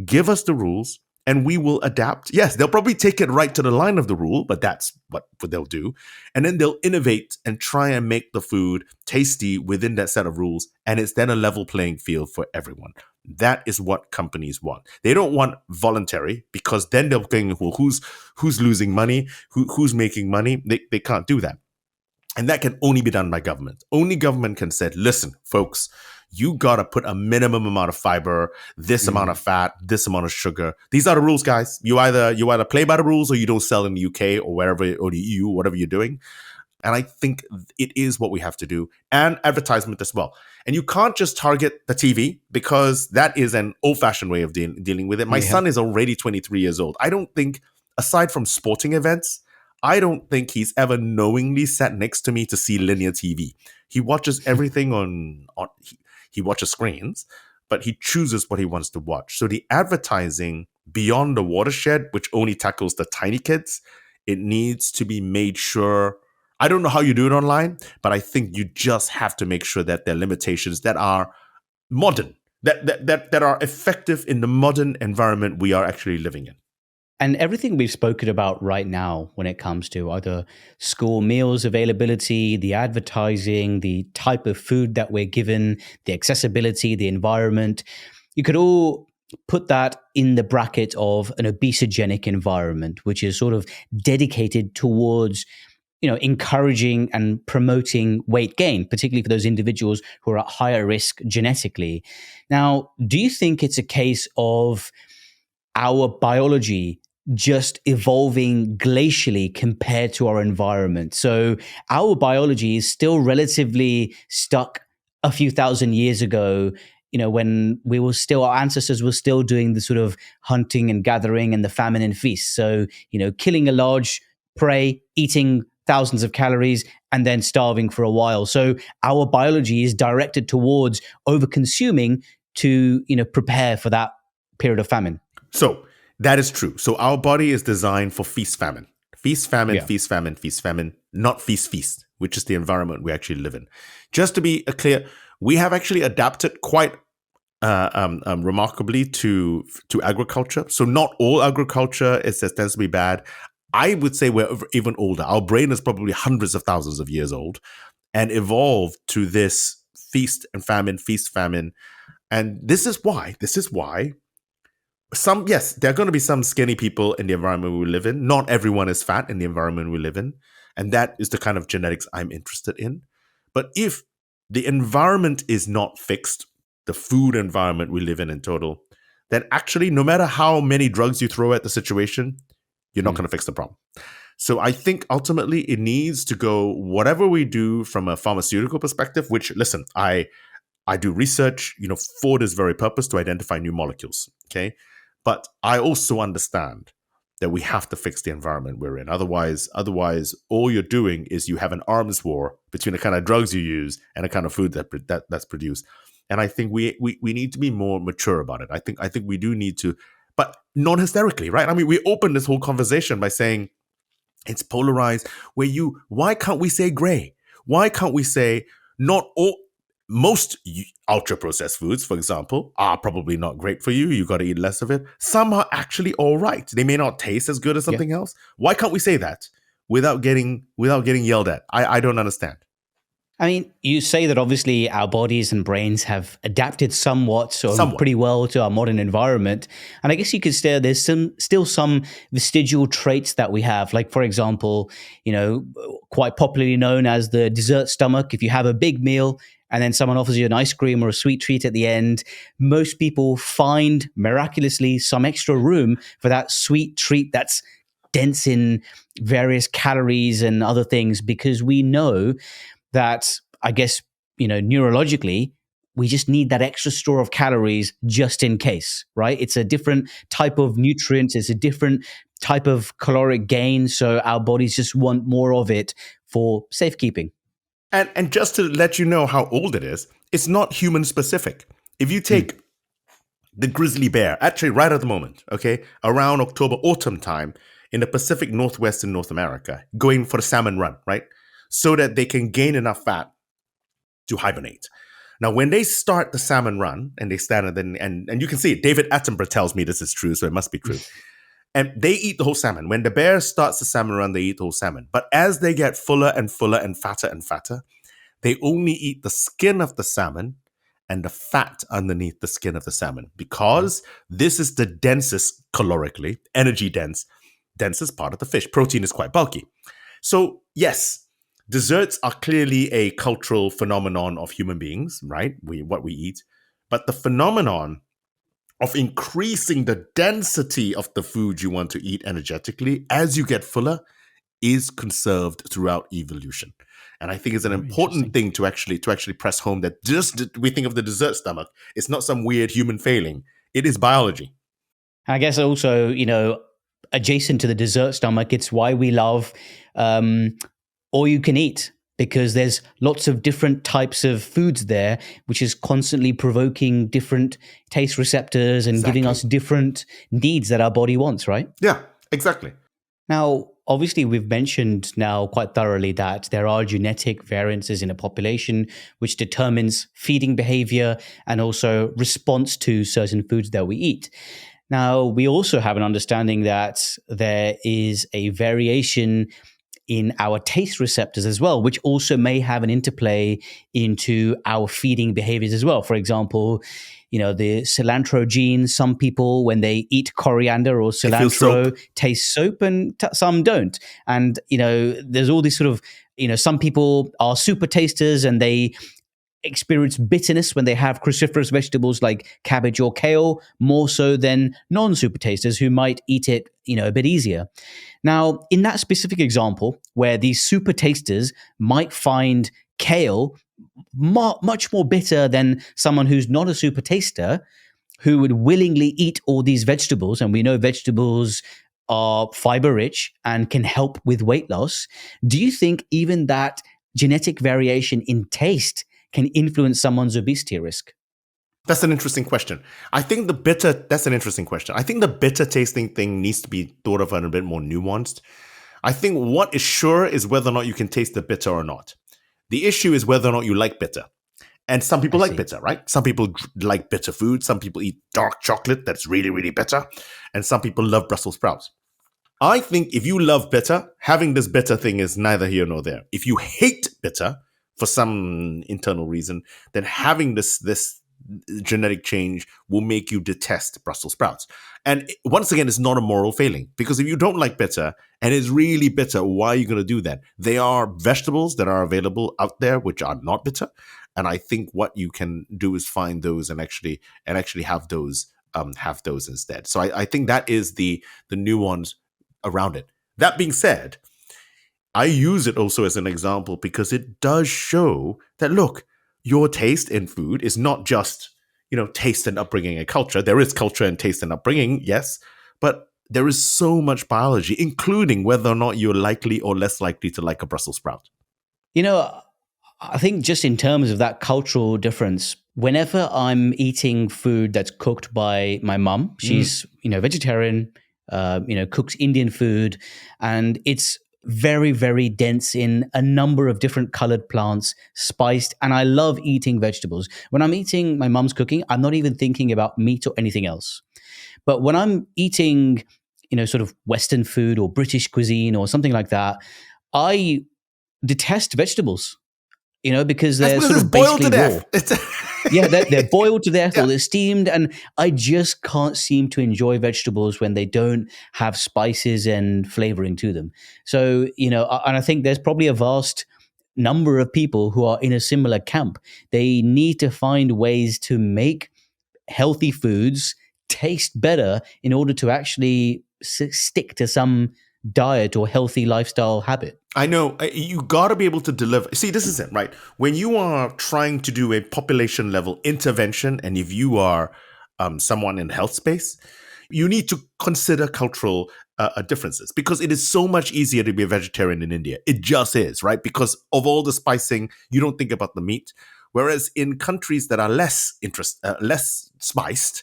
Give us the rules, and we will adapt. Yes, they'll probably take it right to the line of the rule, but that's what they'll do. And then they'll innovate and try and make the food tasty within that set of rules. And it's then a level playing field for everyone. That is what companies want. They don't want voluntary, because then they're thinking, well, who's losing money? Who's making money? They can't do that. And that can only be done by government. Only government can say, listen, folks, you got to put a minimum amount of fiber, this amount of fat, this amount of sugar. These are the rules, guys. You either play by the rules, or you don't sell in the UK or wherever, or the EU, whatever you're doing. And I think it is what we have to do. And advertisement as well. And you can't just target the TV, because that is an old-fashioned way of dealing with it. My son is already 23 years old. I don't think, aside from sporting events, I don't think he's ever knowingly sat next to me to see linear TV. He watches everything he watches screens, but he chooses what he wants to watch. So the advertising beyond the watershed, which only tackles the tiny kids, it needs to be made sure. I don't know how you do it online, but I think you just have to make sure that there are limitations that are modern, that are effective in the modern environment we are actually living in. And everything we've spoken about right now when it comes to either school meals availability, the advertising, the type of food that we're given, the accessibility, the environment, you could all put that in the bracket of an obesogenic environment, which is sort of dedicated towards encouraging and promoting weight gain, particularly for those individuals who are at higher risk genetically. Now, do you think it's a case of our biology just evolving glacially compared to our environment? So our biology is still relatively stuck a few thousand years ago, when our ancestors were still doing the sort of hunting and gathering and the famine and feast. So, killing a large prey, eating thousands of calories, and then starving for a while. So our biology is directed towards over-consuming to, prepare for that period of famine. So that is true. So our body is designed for feast famine, feast famine, Yeah. feast famine, feast famine, not feast, which is the environment we actually live in. Just to be clear, we have actually adapted quite remarkably to agriculture. So not all agriculture tends to be bad. I would say we're even older. Our brain is probably hundreds of thousands of years old and evolved to this feast and famine, feast, famine. And this is why yes, there are going to be some skinny people in the environment we live in. Not everyone is fat in the environment we live in. And that is the kind of genetics I'm interested in. But if the environment is not fixed, the food environment we live in total, then actually, no matter how many drugs you throw at the situation, you're not going to fix the problem. So I think ultimately it needs to go, whatever we do from a pharmaceutical perspective, which, listen, I do research, for this very purpose, to identify new molecules. Okay. But I also understand that we have to fix the environment we're in. Otherwise, all you're doing is you have an arms war between the kind of drugs you use and the kind of food that's produced. And I think we need to be more mature about it. I think we do need to, but not hysterically, right? I mean, we opened this whole conversation by saying it's polarized. Why can't we say gray? Why can't we say not all? Most ultra-processed foods, for example, are probably not great for you. You got to eat less of it. Some are actually all right. They may not taste as good as something else. Why can't we say that without getting yelled at? I don't understand. I mean, you say that obviously our bodies and brains have adapted somewhat pretty well to our modern environment. And I guess you could say there's still some vestigial traits that we have. Like, for example, quite popularly known as the dessert stomach. If you have a big meal and then someone offers you an ice cream or a sweet treat at the end, most people find miraculously some extra room for that sweet treat that's dense in various calories and other things, because we know that, I guess, neurologically, we just need that extra store of calories just in case, right? It's a different type of nutrients. It's a different type of caloric gain. So our bodies just want more of it for safekeeping. And just to let you know how old it is, it's not human specific. If you take the grizzly bear, actually right at the moment, okay, around October, autumn time in the Pacific Northwest in North America, going for the salmon run, right? So that they can gain enough fat to hibernate. Now, when they start the salmon run and they stand and you can see it, David Attenborough tells me this is true, so it must be true. And they eat the whole salmon. When the bear starts the salmon run, they eat the whole salmon. But as they get fuller and fuller and fatter, they only eat the skin of the salmon and the fat underneath the skin of the salmon, because this is the densest calorically, energy densest part of the fish. Protein is quite bulky. So yes, desserts are clearly a cultural phenomenon of human beings, right? What we eat. But the phenomenon of increasing the density of the food you want to eat energetically as you get fuller is conserved throughout evolution. And I think it's an important thing to actually press home, that just we think of the dessert stomach. It's not some weird human failing. It is biology. I guess also, adjacent to the dessert stomach, it's why we love all you can eat, because there's lots of different types of foods there, which is constantly provoking different taste receptors and giving us different needs that our body wants, right? Yeah, exactly. Now, obviously, we've mentioned now quite thoroughly that there are genetic variances in a population which determines feeding behavior and also response to certain foods that we eat. Now, we also have an understanding that there is a variation in our taste receptors as well, which also may have an interplay into our feeding behaviors as well. For example, the cilantro gene, some people, when they eat coriander or cilantro, taste soap, and some don't. And, there's all these sort of, some people are super tasters and they experience bitterness when they have cruciferous vegetables like cabbage or kale, more so than non-super tasters who might eat it, a bit easier. Now, in that specific example, where these super tasters might find kale much more bitter than someone who's not a super taster, who would willingly eat all these vegetables, and we know vegetables are fiber rich and can help with weight loss, do you think even that genetic variation in taste can influence someone's obesity risk? That's an interesting question. That's an interesting question. I think the bitter tasting thing needs to be thought of a bit more nuanced. I think what is sure is whether or not you can taste the bitter or not. The issue is whether or not you like bitter. And some people like bitter, right? Some people like bitter food. Some people eat dark chocolate that's really, really bitter. And some people love Brussels sprouts. I think if you love bitter, having this bitter thing is neither here nor there. If you hate bitter, for some internal reason, then having this genetic change will make you detest Brussels sprouts. And once again, it's not a moral failing, because if you don't like bitter and it's really bitter, why are you going to do that? There are vegetables that are available out there which are not bitter, and I think what you can do is find those and actually have those instead. So I think that is the nuance around it. That being said, I use it also as an example because it does show that, look, your taste in food is not just, taste and upbringing and culture. There is culture and taste and upbringing, yes, but there is so much biology, including whether or not you're likely or less likely to like a Brussels sprout. I think just in terms of that cultural difference, whenever I'm eating food that's cooked by my mum, she's, vegetarian, cooks Indian food, and it's very, very dense in a number of different colored plants, spiced, and I love eating vegetables. When I'm eating my mum's cooking, I'm not even thinking about meat or anything else. But when I'm eating, sort of Western food or British cuisine or something like that, I detest vegetables, because they're sort of basically raw. Yeah, they're boiled to death or they're steamed, and I just can't seem to enjoy vegetables when they don't have spices and flavoring to them. So, and I think there's probably a vast number of people who are in a similar camp. They need to find ways to make healthy foods taste better in order to actually stick to some diet or healthy lifestyle habit. I know you got to be able to deliver. See, this is it, right? When you are trying to do a population level intervention, and if you are someone in health space, you need to consider cultural differences, because it is so much easier to be a vegetarian in India. It just is, right? Because of all the spicing, you don't think about the meat. Whereas in countries that are less spiced,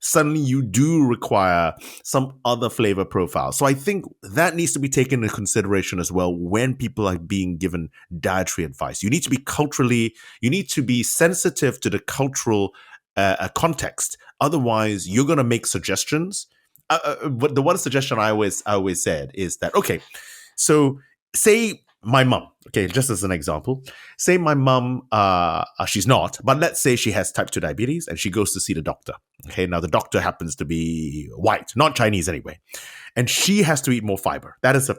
suddenly you do require some other flavor profile. So I think that needs to be taken into consideration as well when people are being given dietary advice. You need to be sensitive to the cultural context. Otherwise, you're going to make suggestions. But the one suggestion I always said is that, okay, so say my mom, okay, just as an example, say my mom, she's not, but let's say she has type 2 diabetes and she goes to see the doctor. Okay, now the doctor happens to be white, not Chinese anyway, and she has to eat more fiber. That is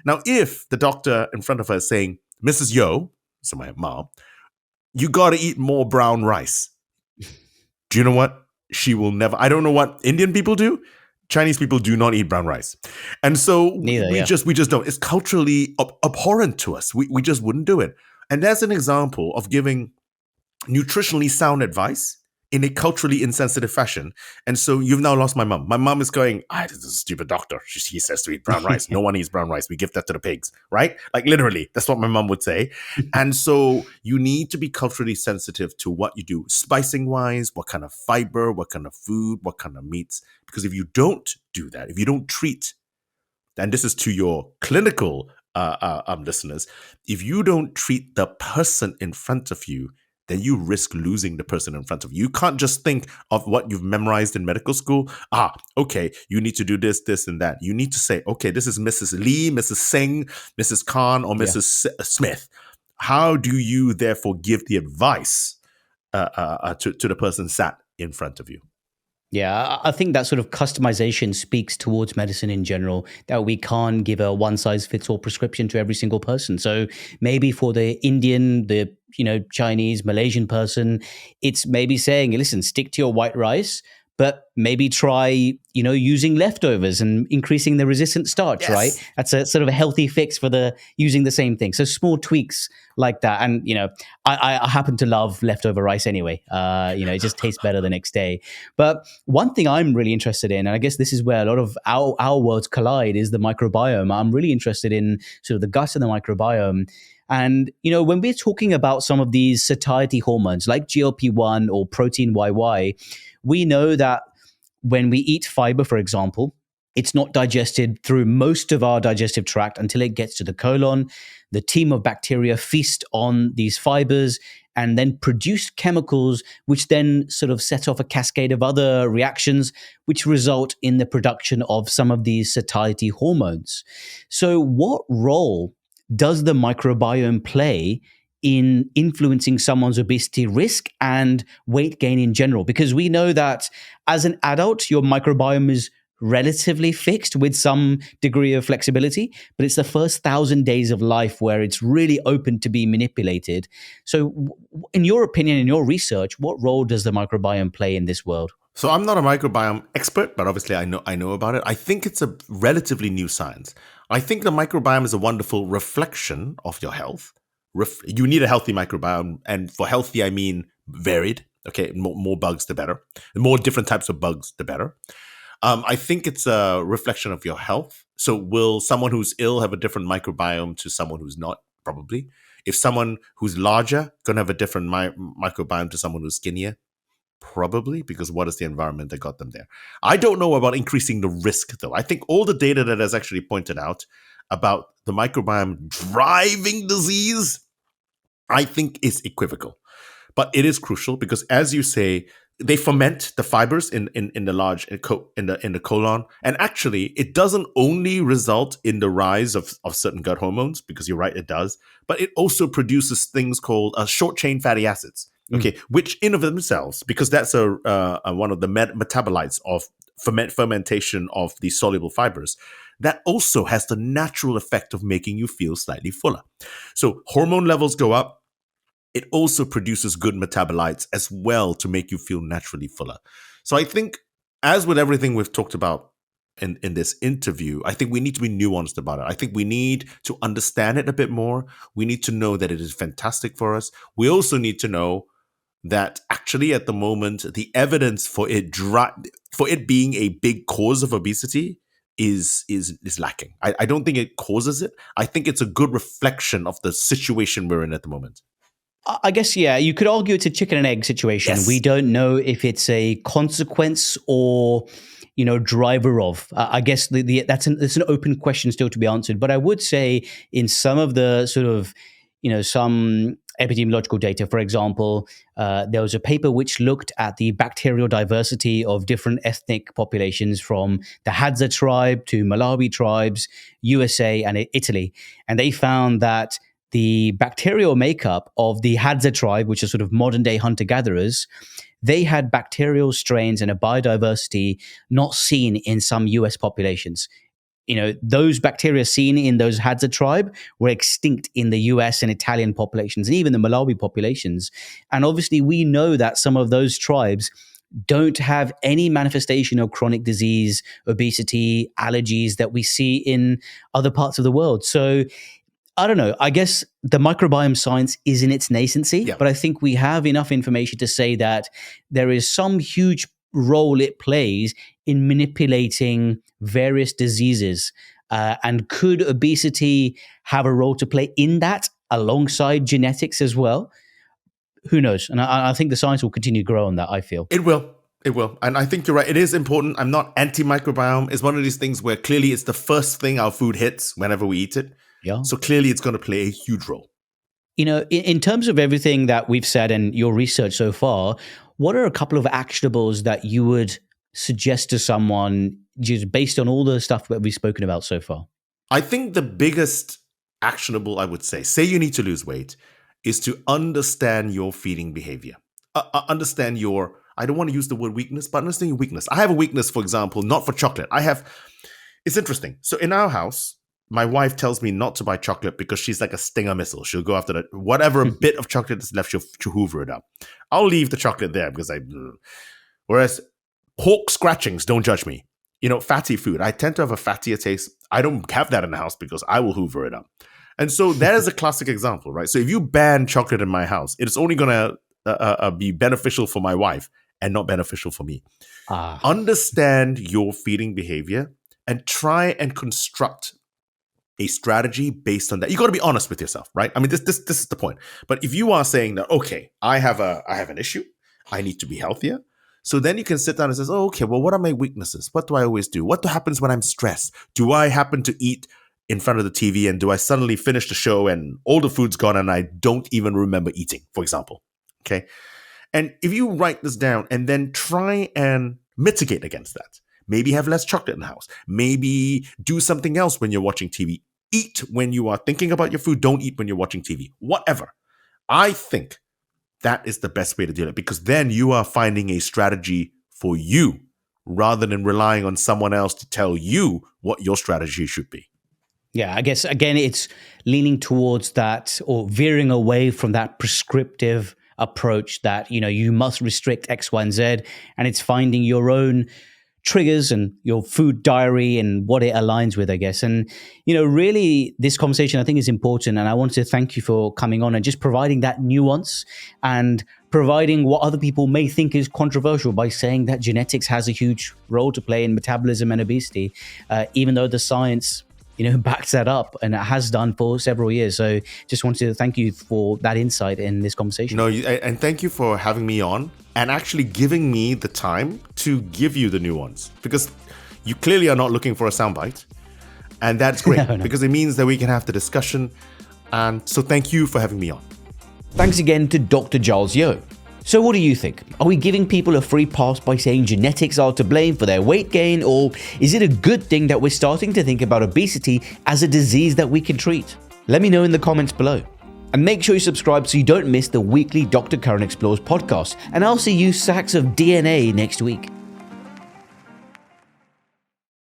now if the doctor in front of her is saying, Mrs. Yeo, so my mom, you got to eat more brown rice. Do you know what? She will never, I don't know what Indian people do. Chinese people do not eat brown rice. And so we just don't. It's culturally abhorrent to us. We just wouldn't do it. And that's an example of giving nutritionally sound advice in a culturally insensitive fashion. And so you've now lost my mom. My mom is going, this is a stupid doctor. He says to eat brown rice. No one eats brown rice. We give that to the pigs, right? Like literally, that's what my mom would say. And so you need to be culturally sensitive to what you do, spicing wise, what kind of fiber, what kind of food, what kind of meats. Because if you don't do that, if you don't treat, and this is to your clinical listeners, if you don't treat the person in front of you, then you risk losing the person in front of you. You can't just think of what you've memorized in medical school. Okay, you need to do this, this, and that. You need to say, okay, this is Mrs. Lee, Mrs. Singh, Mrs. Khan, or Mrs. Smith. How do you therefore give the advice to the person sat in front of you? Yeah, I think that sort of customization speaks towards medicine in general, that we can't give a one-size-fits-all prescription to every single person. So maybe for the Indian, the Chinese, Malaysian person, it's maybe saying, listen, stick to your white rice, but maybe try, using leftovers and increasing the resistant starch, right? That's a sort of a healthy fix for using the same thing. So small tweaks like that. And, I happen to love leftover rice anyway. It just tastes better the next day. But one thing I'm really interested in, and I guess this is where a lot of our worlds collide, is the microbiome. I'm really interested in sort of the gut and the microbiome. And, when we're talking about some of these satiety hormones like GLP-1 or protein YY, we know that when we eat fiber, for example, it's not digested through most of our digestive tract until it gets to the colon. The team of bacteria feast on these fibers and then produce chemicals, which then sort of set off a cascade of other reactions, which result in the production of some of these satiety hormones. So what role does the microbiome play in influencing someone's obesity risk and weight gain in general? Because we know that as an adult, your microbiome is relatively fixed with some degree of flexibility, but it's the first 1,000 days of life where it's really open to be manipulated. So, in your opinion, in your research, what role does the microbiome play in this world? So I'm not a microbiome expert, but obviously I know about it. I think it's a relatively new science. I think the microbiome is a wonderful reflection of your health. You need a healthy microbiome, and for healthy I mean varied. Okay, more bugs the better. The more different types of bugs the better. I think it's a reflection of your health. So will someone who's ill have a different microbiome to someone who's not? Probably. If someone who's larger gonna have a different microbiome to someone who's skinnier? Probably, because what is the environment that got them there? I don't know about increasing the risk, though. I think all the data that has actually pointed out about the microbiome driving disease, I think is equivocal. But it is crucial because, as you say, they ferment the fibers in the large in the colon, and actually, it doesn't only result in the rise of certain gut hormones, because you're right, it does, but it also produces things called short chain fatty acids. Okay, which in of themselves, because that's one of the metabolites of fermentation of these soluble fibers, that also has the natural effect of making you feel slightly fuller. So hormone levels go up. It also produces good metabolites as well to make you feel naturally fuller. So I think, as with everything we've talked about in this interview, I think we need to be nuanced about it. I think we need to understand it a bit more. We need to know that it is fantastic for us. We also need to know that actually at the moment, the evidence for it being a big cause of obesity is lacking. I don't think it causes it. I think it's a good reflection of the situation we're in at the moment. I guess, yeah, you could argue it's a chicken and egg situation. Yes. We don't know if it's a consequence or, driver of. I guess that's an open question still to be answered. But I would say in some of the sort of, some epidemiological data, for example, there was a paper which looked at the bacterial diversity of different ethnic populations from the Hadza tribe to Malawi tribes, USA, and Italy. And they found that the bacterial makeup of the Hadza tribe, which are sort of modern day hunter-gatherers, they had bacterial strains and a biodiversity not seen in some US populations. Those bacteria seen in those Hadza tribe were extinct in the US and Italian populations, and even the Malawi populations. And obviously, we know that some of those tribes don't have any manifestation of chronic disease, obesity, allergies that we see in other parts of the world. So I don't know. I guess the microbiome science is in its nascency, but I think we have enough information to say that there is some huge role it plays in manipulating various diseases. And could obesity have a role to play in that alongside genetics as well? Who knows? And I think the science will continue to grow on that, I feel. It will. It will. And I think you're right. It is important. I'm not anti-microbiome. It's one of these things where clearly it's the first thing our food hits whenever we eat it. Yeah. So clearly it's going to play a huge role. In terms of everything that we've said and your research so far, what are a couple of actionables that you would suggest to someone just based on all the stuff that we've spoken about so far? I think the biggest actionable, I would say you need to lose weight, is to understand your feeding behavior. Understand your, I don't want to use the word weakness, but understand your weakness. I have a weakness, for example, not for chocolate. It's interesting. So in our house, my wife tells me not to buy chocolate because she's like a Stinger missile. She'll go after whatever bit of chocolate is left, she'll hoover it up. I'll leave the chocolate there because whereas pork scratchings, don't judge me. Fatty food, I tend to have a fattier taste. I don't have that in the house because I will hoover it up. And so that is a classic example, right? So if you ban chocolate in my house, it's only going to be beneficial for my wife and not beneficial for me. Understand your feeding behavior and try and construct a strategy based on that. You got to be honest with yourself, right? I mean, this is the point. But if you are saying that, okay, I have an issue, I need to be healthier. So then you can sit down and say, oh, okay, well, what are my weaknesses? What do I always do? What happens when I'm stressed? Do I happen to eat in front of the TV and do I suddenly finish the show and all the food's gone and I don't even remember eating, for example? Okay. And if you write this down and then try and mitigate against that, maybe have less chocolate in the house, maybe do something else when you're watching TV, eat when you are thinking about your food, don't eat when you're watching TV, whatever. I think that is the best way to do it, because then you are finding a strategy for you rather than relying on someone else to tell you what your strategy should be. Yeah, I guess, again, it's leaning towards that or veering away from that prescriptive approach that, you must restrict X, Y, and Z. And it's finding your own triggers and your food diary and what it aligns with, I guess. And, really this conversation I think is important. And I want to thank you for coming on and just providing that nuance and providing what other people may think is controversial by saying that genetics has a huge role to play in metabolism and obesity, even though the science backs that up, and it has done for several years. So just wanted to thank you for that insight in this conversation. No, and thank you for having me on and actually giving me the time to give you the nuance, because you clearly are not looking for a soundbite. And that's great no. Because it means that we can have the discussion. And so thank you for having me on. Thanks again to Dr. Giles Yeo. So what do you think? Are we giving people a free pass by saying genetics are to blame for their weight gain? Or is it a good thing that we're starting to think about obesity as a disease that we can treat? Let me know in the comments below. And make sure you subscribe so you don't miss the weekly Dr. Karan Explores podcast. And I'll see you sacks of DNA next week.